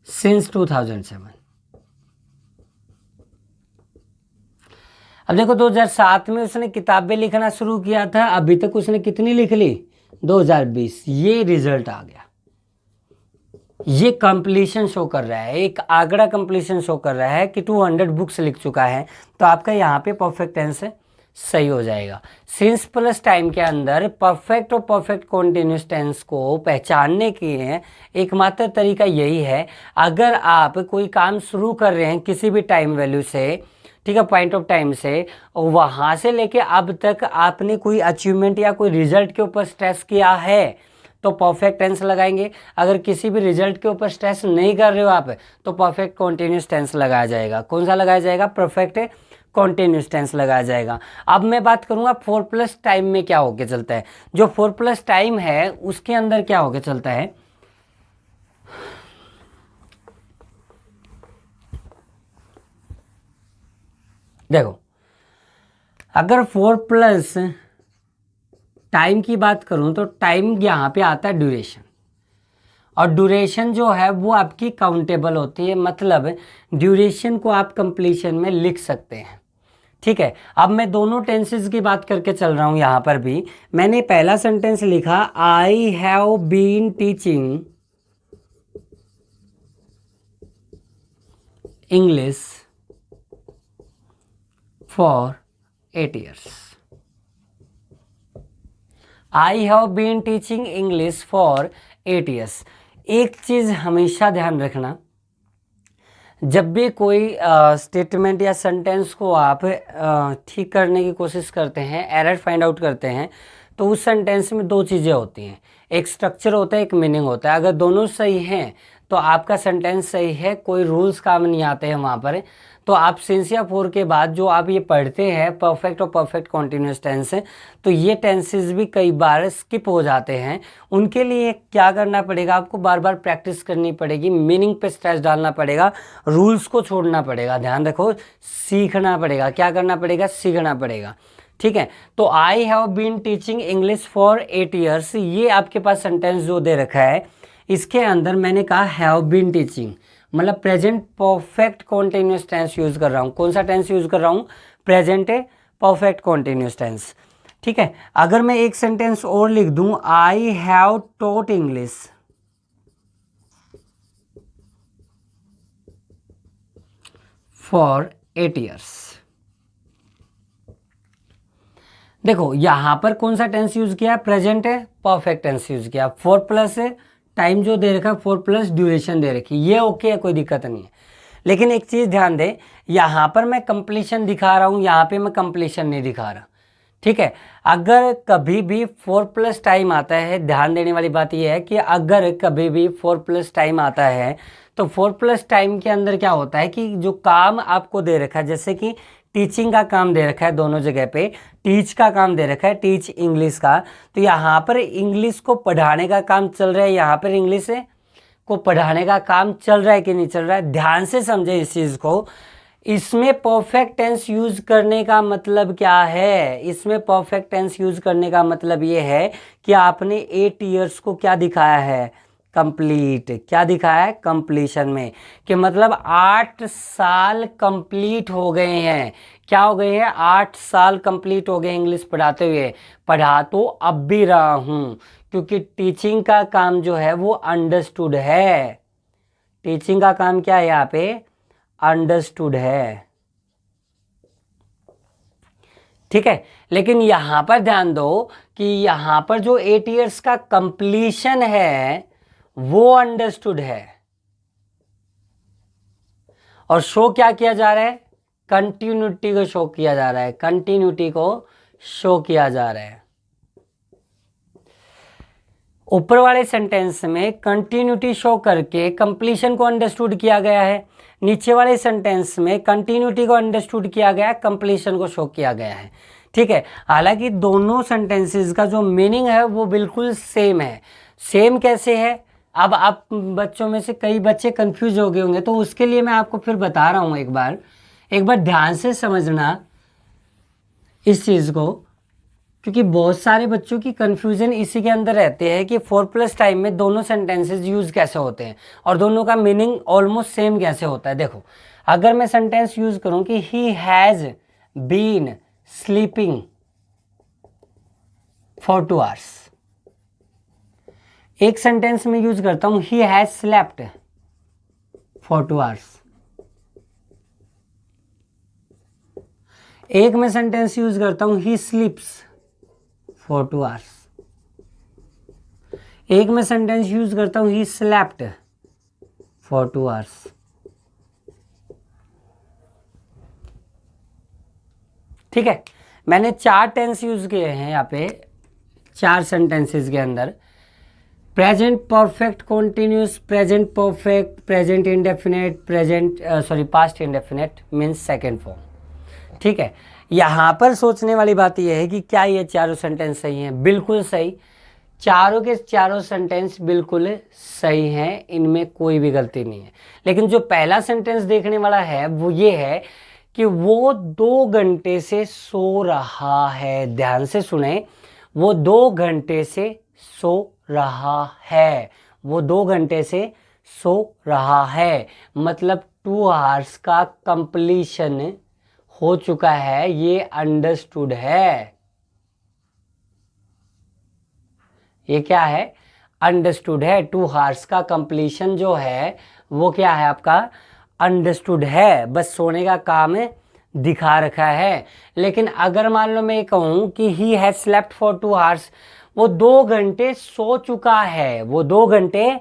since 2007। अब देखो 2007 में उसने किताबें लिखना शुरू किया था, अभी तक उसने कितनी लिख ली? 2020। ये रिजल्ट आ गया, ये कंप्लीशन शो कर रहा है, एक आंकड़ा कंप्लीशन शो कर रहा है कि 200 बुक्स लिख चुका है, तो आपका यहाँ पे परफेक्ट टेंस सही हो जाएगा। सिंस प्लस टाइम के अंदर परफेक्ट और परफेक्ट कॉन्टिन्यूस टेंस को पहचानने के लिए एकमात्र तरीका यही है, अगर आप कोई काम शुरू कर रहे हैं किसी भी टाइम वैल्यू से, ठीक है, पॉइंट ऑफ टाइम से, और वहाँ से लेके अब तक आपने कोई अचीवमेंट या कोई रिजल्ट के ऊपर स्ट्रेस किया है तो परफेक्ट टेंस लगाएंगे। अगर किसी भी रिजल्ट के ऊपर स्ट्रेस नहीं कर रहे हो आप तो परफेक्ट कॉन्टिन्यूस टेंस लगाया जाएगा। कौन सा लगाया जाएगा? परफेक्ट कॉन्टिन्यूस टेंस लगाया जाएगा। अब मैं बात करूंगा 4+ टाइम में क्या होके चलता है। जो 4+ टाइम है उसके अंदर क्या होके चलता है, देखो, अगर 4+ टाइम की बात करूं तो टाइम यहाँ पे आता है ड्यूरेशन, और ड्यूरेशन जो है वो आपकी काउंटेबल होती है, मतलब ड्यूरेशन को आप कंप्लीशन में लिख सकते हैं। ठीक है, अब मैं दोनों टेंसेस की बात करके चल रहा हूं। यहां पर भी मैंने पहला सेंटेंस लिखा, I have been teaching English for 8 years। I have been teaching English for 8 years। एक चीज़ हमेशा ध्यान रखना, जब भी कोई स्टेटमेंट या सेंटेंस को आप ठीक करने की कोशिश करते हैं, एरर फाइंड आउट करते हैं, तो उस सेंटेंस में दो चीज़ें होती हैं, एक स्ट्रक्चर होता है, एक मीनिंग होता है। अगर दोनों सही हैं तो आपका सेंटेंस सही है, कोई रूल्स काम नहीं आते हैं वहाँ पर। तो आप सिंसिया 4 के बाद जो आप ये पढ़ते हैं परफेक्ट और परफेक्ट कॉन्टिन्यूस टेंस, तो ये टेंसेस भी कई बार स्किप हो जाते हैं। उनके लिए क्या करना पड़ेगा, आपको बार बार प्रैक्टिस करनी पड़ेगी, मीनिंग पे स्ट्रेस डालना पड़ेगा, रूल्स को छोड़ना पड़ेगा। ध्यान रखो, सीखना पड़ेगा। क्या करना पड़ेगा? सीखना पड़ेगा। ठीक है, तो I have been teaching English for 8 years, ये आपके पास सेंटेंस जो दे रखा है, इसके अंदर मैंने कहा हैव बीन टीचिंग, मतलब present perfect continuous tense use कर रहा हूँ। कौन सा टेंस यूज कर रहा हूँ? Present perfect continuous tense. ठीक है, अगर मैं एक सेंटेंस और लिख दूं, I have taught English for 8 years। देखो यहां पर कौन सा टेंस यूज किया? प्रेजेंट है, परफेक्ट टेंस यूज किया। 4+ है, टाइम जो दे रखा है 4+ ड्यूरेशन दे रखी, ये ओके है, कोई दिक्कत नहीं है। लेकिन एक चीज ध्यान दे, यहां पर मैं कंप्लीशन दिखा रहा हूं, यहां पे मैं कंप्लीशन नहीं दिखा रहा। ठीक है, अगर कभी भी 4+ टाइम आता है, ध्यान देने वाली बात यह है कि अगर कभी भी 4+ टाइम आता है तो 4+ टाइम के अंदर क्या होता है कि जो काम आपको दे रखा है, जैसे कि टीचिंग का काम दे रखा है, दोनों जगह पे टीच का काम दे रखा है, टीच इंग्लिश का, तो यहाँ पर इंग्लिश को पढ़ाने का काम चल रहा है, यहाँ पर इंग्लिश को पढ़ाने का काम चल रहा है कि नहीं चल रहा है। ध्यान से समझे इस चीज़ को। इसमें परफेक्ट टेंस यूज करने का मतलब क्या है? इसमें परफेक्ट टेंस यूज करने का मतलब ये है कि आपने 8 years को क्या दिखाया है? कंप्लीट। क्या दिखाया है? कंप्लीशन में, कि मतलब 8 साल कंप्लीट हो गए हैं। क्या हो गए हैं? 8 साल कंप्लीट हो गए इंग्लिश पढ़ाते हुए। पढ़ा तो अब भी रहा हूं, क्योंकि टीचिंग का काम जो है वो अंडरस्टूड है। टीचिंग का काम क्या है यहाँ पे? अंडरस्टूड है। ठीक है, लेकिन यहां पर ध्यान दो कि यहां पर जो 8 years का कंप्लीशन है वो अंडरस्टूड है, और शो क्या किया जा रहा है? कंटिन्यूटी को शो किया जा रहा है, कंटिन्यूटी को शो किया जा रहा है। ऊपर वाले सेंटेंस में कंटिन्यूटी शो करके कंप्लीशन को अंडरस्टूड किया गया है, नीचे वाले सेंटेंस में कंटिन्यूटी को अंडरस्टूड किया गया है, कंप्लीशन को शो किया गया है। ठीक है, हालांकि दोनों सेंटेंसेस का जो मीनिंग है वो बिल्कुल सेम है। सेम कैसे है? अब आप बच्चों में से कई बच्चे कंफ्यूज हो गए होंगे, तो उसके लिए मैं आपको फिर बता रहा हूँ। एक बार ध्यान से समझना इस चीज़ को, क्योंकि बहुत सारे बच्चों की कंफ्यूजन इसी के अंदर रहते हैं कि 4+ टाइम में दोनों सेंटेंसेस यूज कैसे होते हैं और दोनों का मीनिंग ऑलमोस्ट सेम कैसे होता है। देखो, अगर मैं सेंटेंस यूज करूं कि he has been sleeping for 2 hours, एक सेंटेंस में यूज करता हूं he has slept for 2 hours. एक में सेंटेंस यूज करता हूं ही स्लीप्स फॉर 2 आवर्स। एक में सेंटेंस यूज करता हूं ही स्लेप्ट फॉर 2 आवर्स। ठीक है, मैंने 4 टेंस यूज किए हैं यहाँ पे 4 सेंटेंसेस के अंदर। Present perfect continuous, present perfect, present indefinite, past indefinite means second form. ठीक है, यहाँ पर सोचने वाली बात यह है कि क्या ये चारों सेंटेंस सही हैं? बिल्कुल सही, चारों के चारों सेंटेंस बिल्कुल सही हैं, इनमें कोई भी गलती नहीं है। लेकिन जो पहला सेंटेंस देखने वाला है वो ये है कि वो 2 घंटे से सो रहा है। ध्यान से सुने, वो 2 घंटे से सो रहा है। वो 2 घंटे से सो रहा है, मतलब 2 आवर्स का कंप्लीशन हो चुका है, ये अंडरस्टूड है। ये क्या है? अंडरस्टूड है। 2 आवर्स का कंप्लीशन जो है वो क्या है आपका? अंडरस्टूड है। बस सोने का काम दिखा रखा है। लेकिन अगर मान लो मैं कहूं कि he has slept for 2 hours, वो 2 घंटे सो चुका है। वो 2 घंटे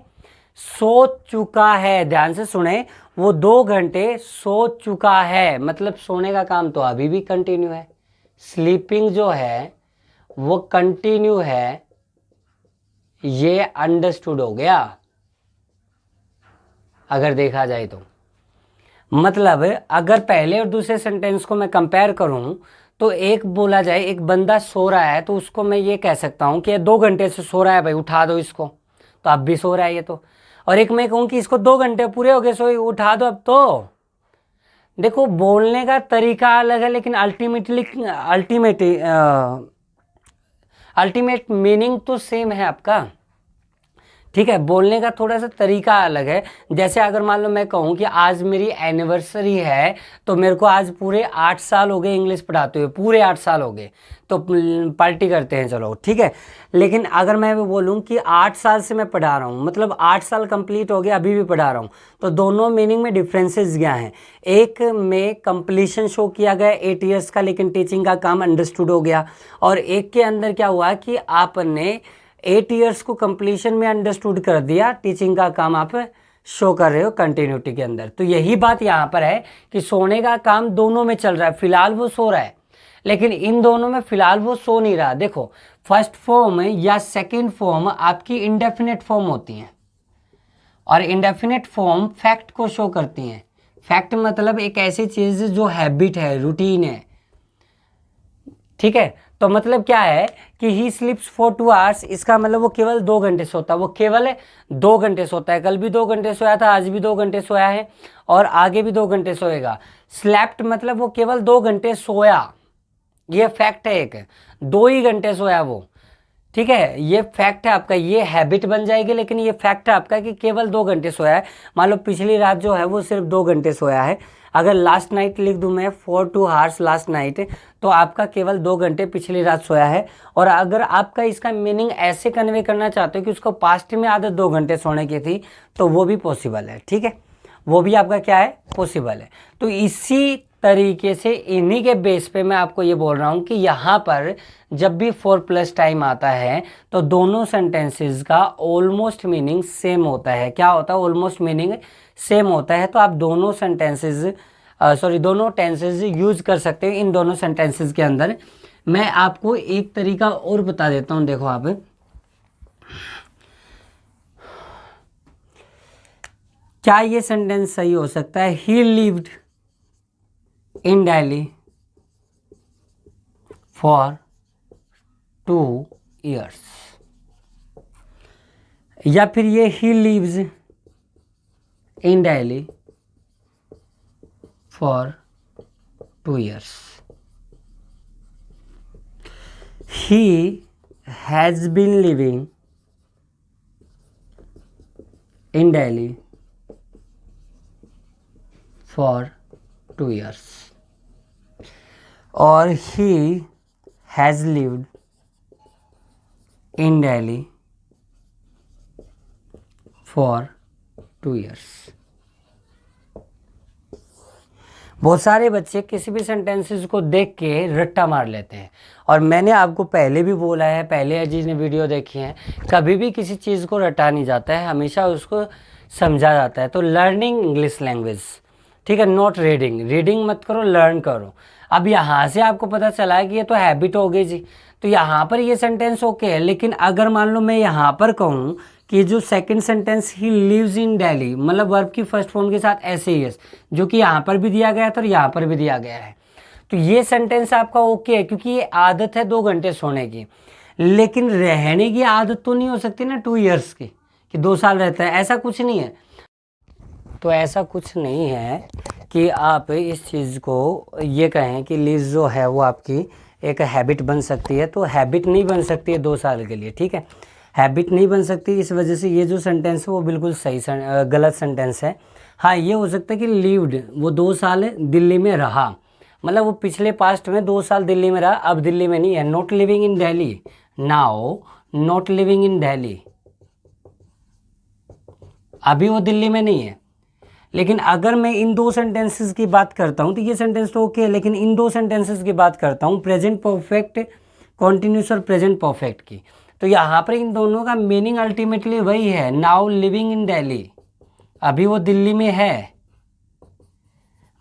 सो चुका है। ध्यान से सुने, वो 2 घंटे सो चुका है, मतलब सोने का काम तो अभी भी कंटिन्यू है। स्लीपिंग जो है वो कंटिन्यू है, ये अंडरस्टूड हो गया अगर देखा जाए तो। मतलब अगर पहले और दूसरे सेंटेंस को मैं कंपेयर करूं तो एक बोला जाए एक बंदा सो रहा है तो उसको मैं ये कह सकता हूं कि 2 घंटे से सो रहा है भाई, उठा दो इसको, तो अब भी सो रहा है ये तो। और एक मैं कहूं कि इसको 2 घंटे पूरे हो गए सोए, उठा दो अब तो। देखो, बोलने का तरीका अलग है लेकिन अल्टीमेट मीनिंग तो सेम है आपका। ठीक है, बोलने का थोड़ा सा तरीका अलग है। जैसे अगर मान लो मैं कहूँ कि आज मेरी एनिवर्सरी है, तो मेरे को आज पूरे 8 साल हो गए इंग्लिश पढ़ाते हुए, पूरे 8 साल हो गए, तो पार्टी करते हैं चलो, ठीक है। लेकिन अगर मैं बोलूँ कि 8 साल से मैं पढ़ा रहा हूँ, मतलब 8 साल कंप्लीट हो गया, अभी भी पढ़ा रहा हूँ, तो दोनों मीनिंग में डिफरेंसेस क्या हैं? एक में कंप्लीशन शो किया गया 8 ईयर्स का, लेकिन टीचिंग का काम अंडरस्टूड हो गया। और एक के अंदर क्या हुआ कि आपने 8 ईयर्स को कंप्लीशन में अंडरस्टूड कर दिया, टीचिंग का काम आप शो कर रहे हो कंटिन्यूटी के अंदर। तो यही बात यहाँ पर है कि सोने का काम दोनों में चल रहा है। फिलहाल वो सो रहा है, लेकिन इन दोनों में फिलहाल वो सो नहीं रहा। देखो, फर्स्ट फॉर्म या सेकंड फॉर्म आपकी इंडेफिनेट फॉर्म होती हैं, और इंडेफिनेट फॉर्म फैक्ट को शो करती हैं। फैक्ट मतलब एक ऐसी चीज़ जो हैबिट है, रूटीन है। ठीक है, तो मतलब क्या है कि ही स्लीप्स फॉर 2 आवर्स, इसका मतलब वो केवल 2 घंटे सोता है। वो केवल 2 घंटे सोता है। कल भी 2 घंटे सोया था, आज भी 2 घंटे सोया है, और आगे भी 2 घंटे सोएगा। स्लैप्ट मतलब वो केवल 2 घंटे सोया, ये फैक्ट है। एक 2 ही घंटे सोया वो, ठीक है, ये फैक्ट है आपका। ये हैबिट बन जाएगी, लेकिन ये फैक्ट है आपका कि केवल 2 घंटे सोया है। मान लो पिछली रात जो है वो सिर्फ 2 घंटे सोया है। अगर लास्ट नाइट लिख दूं मैं, फॉर 2 आवर्स लास्ट नाइट, तो आपका केवल 2 घंटे पिछली रात सोया है। और अगर आपका इसका मीनिंग ऐसे कन्वे करना चाहते हो कि उसको पास्ट में आदत 2 घंटे सोने की थी, तो वो भी पॉसिबल है। ठीक है, वो भी आपका क्या है? पॉसिबल है। तो इसी तरीके से इन्हीं के बेस पे मैं आपको ये बोल रहा हूँ कि यहाँ पर जब भी 4+ टाइम आता है तो दोनों सेंटेंसेस का ऑलमोस्ट मीनिंग सेम होता है। क्या होता है? ऑलमोस्ट मीनिंग सेम होता है। तो आप दोनों दोनों टेंसेस यूज कर सकते हैं इन दोनों सेंटेंसेस के अंदर। मैं आपको एक तरीका और बता देता हूँ। देखो आप, क्या ये सेंटेंस सही हो सकता है? He lived in Delhi for 2 years, या फिर ये he lives in Delhi for 2 years, he has been living in Delhi for 2 years, or he has lived in Delhi for 2 years। बहुत सारे बच्चे किसी भी सेंटेंसेस को देख के रट्टा मार लेते हैं, और मैंने आपको पहले भी बोला है, पहले अजीज ने वीडियो देखी है, कभी भी किसी चीज़ को रटा नहीं जाता है, हमेशा उसको समझा जाता है। तो लर्निंग इंग्लिश लैंग्वेज, ठीक है, नॉट रीडिंग। रीडिंग मत करो, लर्न करो। अब यहाँ से आपको पता चला है कि ये तो हैबिट हो गई जी, तो यहाँ पर ये सेंटेंस ओके है। लेकिन अगर मान लो मैं यहाँ पर कहूँ कि जो second sentence he lives in Delhi, मतलब वर्ब की फर्स्ट फॉर्म के साथ ऐसे ही है, जो कि यहाँ पर भी दिया गया था और यहाँ पर भी दिया गया है, तो ये सेंटेंस आपका ओके है, क्योंकि ये आदत है 2 घंटे सोने की। लेकिन रहने की आदत तो नहीं हो सकती ना 2 years की, कि 2 साल रहता है, ऐसा कुछ नहीं है। तो ऐसा कुछ नहीं है कि आप इस चीज़ को ये कहें कि लीज जो है वो आपकी एक हैबिट बन सकती है। तो हैबिट नहीं बन सकती है 2 साल के लिए, ठीक है, हैबिट नहीं बन सकती। इस वजह से ये जो सेंटेंस है वो बिल्कुल सही गलत सेंटेंस है। हाँ, ये हो सकता है कि लिव्ड, वो 2 साल दिल्ली में रहा, मतलब वो पिछले पास्ट में 2 साल दिल्ली में रहा, अब दिल्ली में नहीं है। Not living in Delhi now, not living in Delhi, अभी वो दिल्ली में नहीं है। लेकिन अगर मैं इन 2 सेंटेंसेस की बात करता हूँ तो ये सेंटेंस तो ओके है, लेकिन इन 2 सेंटेंसेस की बात करता हूँ, प्रेजेंट परफेक्ट कॉन्टिन्यूस और प्रेजेंट परफेक्ट की, तो यहाँ पर इन दोनों का मीनिंग अल्टीमेटली वही है, नाउ लिविंग इन दिल्ली, अभी वो दिल्ली में है।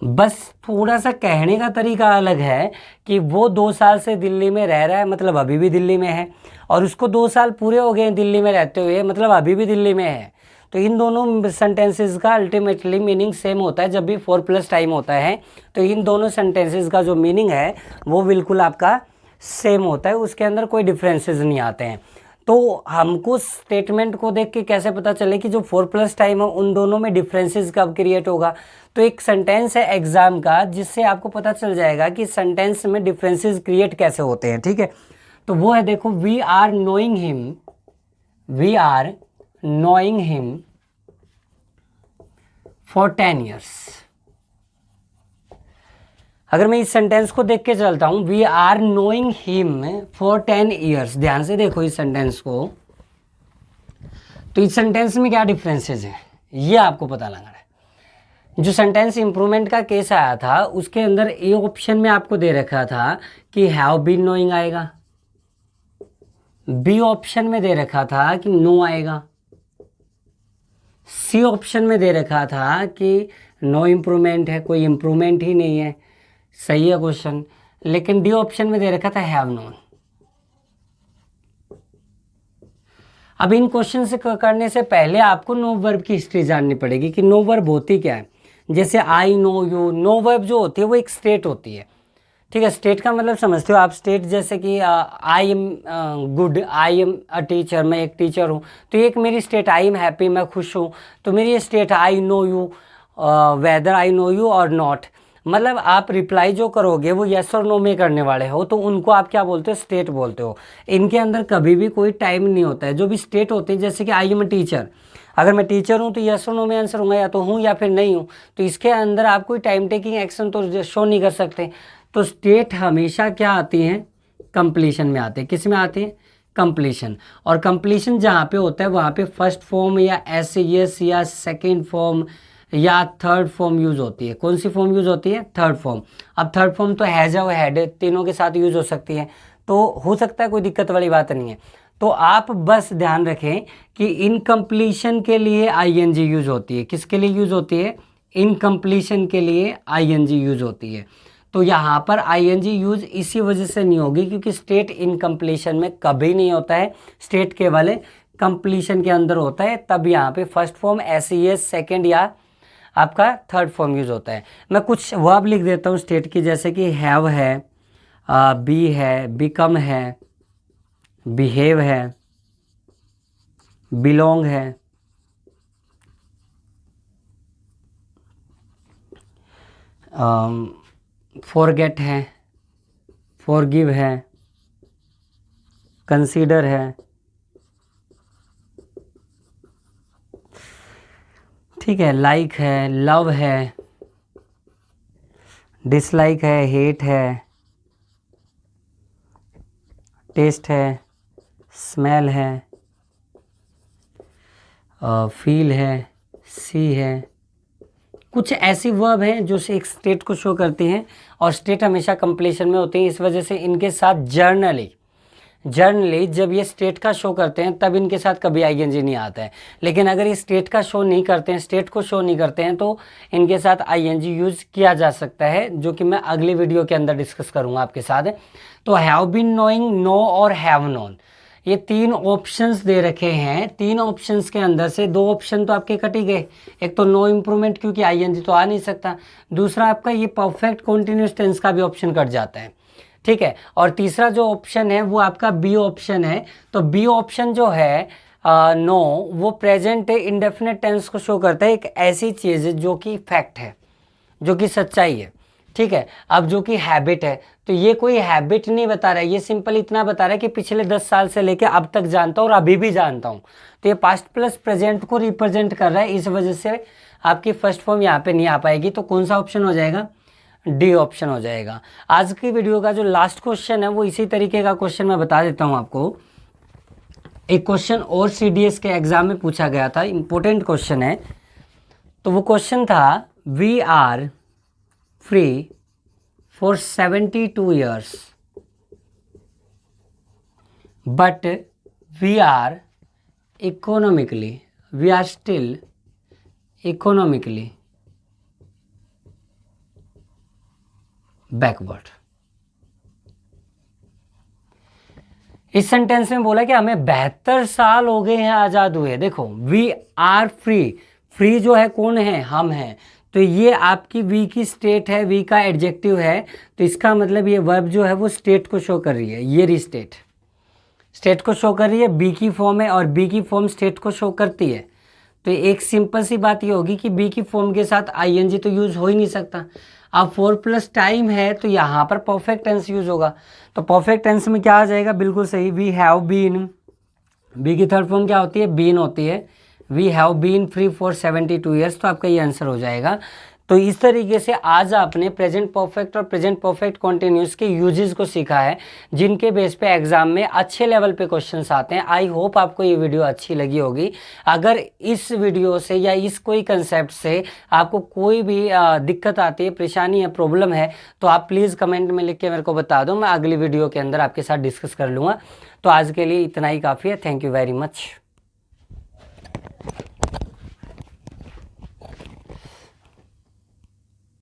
बस थोड़ा सा कहने का तरीका अलग है कि वो 2 साल से दिल्ली में रह रहा है, मतलब अभी भी दिल्ली में है, और उसको 2 साल पूरे हो गए दिल्ली में रहते हुए, मतलब अभी भी दिल्ली में है। तो इन दोनों सेंटेंसेस का अल्टीमेटली मीनिंग सेम होता है। जब भी 4+ टाइम होता है तो इन दोनों सेंटेंसेस का जो मीनिंग है वो बिल्कुल आपका सेम होता है, उसके अंदर कोई डिफरेंसेस नहीं आते हैं। तो हमको स्टेटमेंट को देख के कैसे पता चले कि जो 4+ टाइम है उन दोनों में डिफरेंसेस कब क्रिएट होगा? तो एक सेंटेंस है एग्जाम का जिससे आपको पता चल जाएगा कि सेंटेंस में डिफरेंसेस क्रिएट कैसे होते हैं, ठीक है। तो वो है, देखो, we are knowing him, we are knowing him for 10 years। अगर मैं इस सेंटेंस को देख के चलता हूं, we are knowing him for 10 years, ध्यान से देखो इस सेंटेंस को, तो इस सेंटेंस में क्या डिफरेंसेस हैं ये आपको पता लगाना है। जो सेंटेंस इंप्रूवमेंट का केस आया था उसके अंदर ए ऑप्शन में आपको दे रखा था कि हैव बीन नोइंग आएगा, बी ऑप्शन में दे रखा था कि नो आएगा, सी ऑप्शन में दे रखा था कि नो इम्प्रूवमेंट है, कोई इम्प्रूवमेंट ही नहीं है, सही है क्वेश्चन। लेकिन डी ऑप्शन में दे रखा था हैव नोन। अब इन क्वेश्चन से करने से पहले आपको नो वर्ब की हिस्ट्री जाननी पड़ेगी कि नो वर्ब होती क्या है। जैसे I know you, know verb जो होती है वो एक स्टेट होती है, ठीक है। स्टेट का मतलब समझते हो आप? स्टेट जैसे कि I am good, I am a teacher, मैं एक टीचर हूँ, तो एक मेरी स्टेट आई एम हैप्पी, मैं खुश हूँ, तो मेरी ये state I know you, whether I know you और नॉट, मतलब आप रिप्लाई जो करोगे वो यस और नो में करने वाले हो, तो उनको आप क्या बोलते हो? स्टेट बोलते हो। इनके अंदर कभी भी कोई टाइम नहीं होता है। जो भी स्टेट होते हैं, जैसे कि आई एम अ टीचर, अगर मैं टीचर हूँ तो यस और नो में आंसर होगा, या तो हूँ या फिर नहीं हूँ, तो इसके अंदर आप कोई टाइम टेकिंग एक्शन तो शो नहीं कर सकते। तो स्टेट हमेशा क्या आती हैं? कंप्लीशन में आते हैं। किस में आते हैं? कंप्लीशन। और कंप्लीशन जहाँ पे होता है वहाँ पे फर्स्ट फॉर्म या एस यस या सेकेंड फॉर्म या थर्ड फॉर्म यूज होती है। कौन सी फॉर्म यूज होती है? Third form. अब थर्ड फॉर्म तो हैज और हैड तीनों के साथ यूज हो सकती है, तो हो सकता है, कोई दिक्कत वाली बात नहीं है। तो आप बस ध्यान रखें कि इनकम्प्लीशन के लिए आईएनजी यूज होती है। किसके लिए यूज होती है? इनकम्प्लीशन के लिए आईएनजी यूज होती है। तो यहाँ पर आईएनजी यूज इसी वजह से नहीं होगी क्योंकि स्टेट इनकम्प्लीशन में कभी नहीं होता है, स्टेट केवल कंप्लीशन के अंदर होता है। तब यहाँ पे फर्स्ट फॉर्म एस सेकेंड या आपका थर्ड फॉर्म यूज होता है। मैं कुछ वर्ब लिख देता हूँ स्टेट की, जैसे कि हैव है, बी है, बिकम है, बिहेव है, बिलोंग है, फॉरगेट है, फॉरगिव है, कंसीडर है, ठीक है, लाइक है, लव है, डिसलाइक है, हेट है, टेस्ट है, स्मेल है, फील है, सी है, कुछ ऐसी वर्ब हैं जो से एक स्टेट को शो करती हैं और स्टेट हमेशा कंप्लीशन में होती है। इस वजह से इनके साथ जर्नली जब ये स्टेट का शो करते हैं तब इनके साथ कभी आईएनजी नहीं आता है। लेकिन अगर ये स्टेट का शो नहीं करते हैं, स्टेट को शो नहीं करते हैं, तो इनके साथ आईएनजी यूज़ किया जा सकता है, जो कि मैं अगली वीडियो के अंदर डिस्कस करूँगा आपके साथ। तो हैव बीन नोइंग, नो और हैव नोन, ये 3 ऑप्शंस दे रखे हैं। 3 ऑप्शंस के अंदर से 2 ऑप्शन तो आपके कट ही गए। एक तो नो इम्प्रूवमेंट, क्योंकि आईएनजी तो आ नहीं सकता। दूसरा आपका ये परफेक्ट कॉन्टिन्यूस टेंस का भी ऑप्शन कट जाता है, ठीक है। और तीसरा जो ऑप्शन है वो आपका बी ऑप्शन है। तो बी ऑप्शन जो है नो, वो प्रेजेंट इंडेफिनिट टेंस को शो करता है, एक ऐसी चीज़ जो कि फैक्ट है, जो कि सच्चाई है, ठीक है। अब जो कि हैबिट है, तो ये कोई हैबिट नहीं बता रहा है, ये सिंपल इतना बता रहा है कि पिछले 10 साल से लेकर अब तक जानता हूँ और अभी भी जानता हूँ। तो ये पास्ट प्लस प्रेजेंट को रिप्रेजेंट कर रहा है, इस वजह से आपकी फर्स्ट फॉर्म यहाँ पे नहीं आ पाएगी। तो कौन सा ऑप्शन हो जाएगा? डी ऑप्शन हो जाएगा। आज की वीडियो का जो लास्ट क्वेश्चन है वो इसी तरीके का क्वेश्चन मैं बता देता हूँ आपको। एक क्वेश्चन और सीडीएस के एग्जाम में पूछा गया था, इंपॉर्टेंट क्वेश्चन है। तो वो क्वेश्चन था, we are free for 72 years but we are still economically backward. इस सेंटेंस में बोला कि हमें 72 साल हो गए हैं आज़ाद हुए। देखो, वी आर फ्री जो है कौन है? हम हैं। तो ये आपकी वी की स्टेट है, वी का एडजेक्टिव है, तो इसका मतलब ये वर्ब जो है वो स्टेट को शो कर रही है। ये री स्टेट को शो कर रही है, बी की फॉर्म है और बी की फॉर्म स्टेट को शो करती है। तो एक सिंपल सी बात ये होगी कि बी की फॉर्म के साथ आईएनजी तो यूज़ हो ही नहीं सकता। अब 4+ टाइम है तो यहाँ पर परफेक्ट टेंस यूज़ होगा। तो परफेक्ट टेंस में क्या आ जाएगा? बिल्कुल सही, वी हैव बीन। बी की थर्ड फॉर्म क्या होती है? बीन होती है। We have been free for 72 years, तो आपका ये आंसर हो जाएगा। तो इस तरीके से आज आपने प्रेजेंट परफेक्ट और प्रेजेंट परफेक्ट कॉन्टिन्यूस के यूजेस को सीखा है, जिनके बेस पे एग्जाम में अच्छे लेवल पे क्वेश्चंस आते हैं। आई होप आपको ये वीडियो अच्छी लगी होगी। अगर इस वीडियो से या इस कोई कंसेप्ट से आपको कोई भी दिक्कत आती है, परेशानी है, प्रॉब्लम है, तो आप प्लीज़ कमेंट में लिख के मेरे को बता दो। मैं अगली वीडियो के अंदर आपके साथ डिस्कस कर लूँगा। तो आज के लिए इतना ही काफ़ी है। Thank you very much.